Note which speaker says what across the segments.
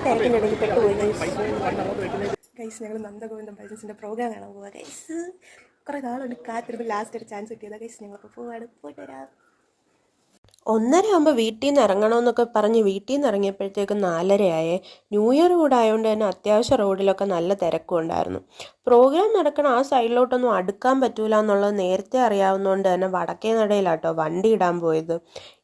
Speaker 1: തിരക്കിൻ്റെ ഇടയിൽ പെട്ടുപോയി ഗൈസ്. ഞങ്ങൾ നന്ദഗോവിന്ദം പൈസൻസിൻ്റെ പ്രോഗ്രാം കാണാൻ പോവുക ഗൈസ്. കുറേ നാളുണ്ട് കാത്തിരുന്ന് ലാസ്റ്റ് ഒരു ചാൻസ് കിട്ടിയതാണ് ഗൈസ്. ഞങ്ങളപ്പോൾ പോവാണ്, പോയിട്ട് വരാം. 1:30 ആകുമ്പോൾ വീട്ടിൽ നിന്ന് ഇറങ്ങണമെന്നൊക്കെ പറഞ്ഞ് വീട്ടിൽ നിന്ന് ഇറങ്ങിയപ്പോഴത്തേക്കും 4:30 ന്യൂ ഇയർ കൂടെ ആയതുകൊണ്ട് തന്നെ അത്യാവശ്യം റോഡിലൊക്കെ നല്ല തിരക്കും ഉണ്ടായിരുന്നു. പ്രോഗ്രാം നടക്കണ ആ സൈഡിലോട്ടൊന്നും അടുക്കാൻ പറ്റൂല എന്നുള്ളത് നേരത്തെ അറിയാവുന്നതുകൊണ്ട് തന്നെ വടക്കേ നടയിലാട്ടോ വണ്ടി ഇടാൻ പോയത്.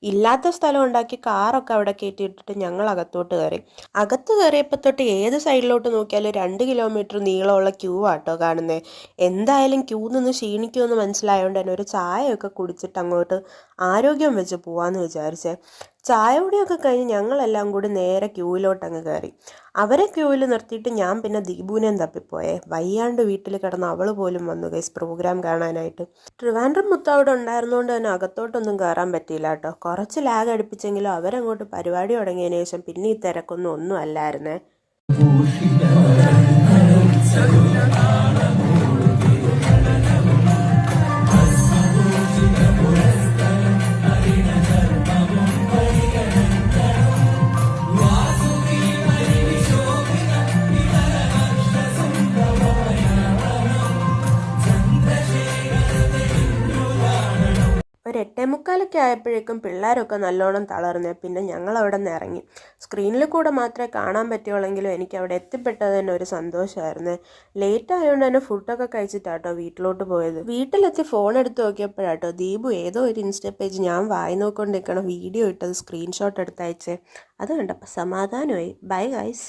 Speaker 1: ഇല്ലാത്ത സ്ഥലം ഉണ്ടാക്കി കാറൊക്കെ അവിടെ കയറ്റിയിട്ടിട്ട് ഞങ്ങൾ അകത്തോട്ട് കയറി. അകത്ത് കയറിയപ്പോൾ തൊട്ട് ഏത് സൈഡിലോട്ട് നോക്കിയാലും 2 കിലോമീറ്റർ നീളമുള്ള ക്യൂ ആട്ടോ കാണുന്നത്. എന്തായാലും ക്യൂ നിന്ന് ക്ഷീണിക്കുമെന്ന് മനസ്സിലായതുകൊണ്ട് തന്നെ ഒരു ചായയൊക്കെ കുടിച്ചിട്ട് അങ്ങോട്ട് ആരോഗ്യം വെച്ച് പോവാമെന്ന് വിചാരിച്ചേ. ചായ കുടിയൊക്കെ കഴിഞ്ഞ് ഞങ്ങളെല്ലാം കൂടി നേരെ ക്യൂവിലോട്ട് അങ്ങ് കയറി. അവരെ ക്യൂവിൽ നിർത്തിയിട്ട് ഞാൻ പിന്നെ ദീപുവിനെയും തപ്പിപ്പോയേ. വയ്യാണ്ട് വീട്ടിൽ കിടന്ന് അവൾ പോലും വന്നു ഗൈസ് പ്രോഗ്രാം കാണാനായിട്ട്. ട്രിവാൻഡ്രം മുത്തം അവിടെ ഉണ്ടായിരുന്നുകൊണ്ട് തന്നെ അകത്തോട്ടൊന്നും കയറാൻ പറ്റിയില്ല കേട്ടോ. കുറച്ച് ലാഗ് അടുപ്പിച്ചെങ്കിലും അവരങ്ങോട്ട് പരിപാടി തുടങ്ങിയതിന് ശേഷം പിന്നെ ഈ തിരക്കൊന്നും ഒന്നും അല്ലായിരുന്നേ. ഒരു 8:45 ആയപ്പോഴേക്കും പിള്ളേരൊക്കെ നല്ലോണം തളർന്നേ. പിന്നെ ഞങ്ങൾ അവിടെ നിന്ന് ഇറങ്ങി. സ്ക്രീനിൽ കൂടെ മാത്രമേ കാണാൻ പറ്റുള്ളെങ്കിലും എനിക്ക് അവിടെ എത്തിപ്പെട്ടത് തന്നെ ഒരു സന്തോഷമായിരുന്നേ. ലേറ്റ് ആയതുകൊണ്ട് തന്നെ ഫുഡൊക്കെ കഴിച്ചിട്ടാട്ടോ വീട്ടിലോട്ട് പോയത്. വീട്ടിലെത്തി ഫോൺ എടുത്ത് നോക്കിയപ്പോഴാട്ടോ ദീപു ഏതോ ഒരു ഇൻസ്റ്റ പേജ് ഞാൻ വായി നോക്കിക്കൊണ്ടിരിക്കണം വീഡിയോ ഇട്ടത് സ്ക്രീൻഷോട്ട് എടുത്തയച്ചേ. അത് കണ്ടപ്പോൾ സമാധാനമായി. Bye guys.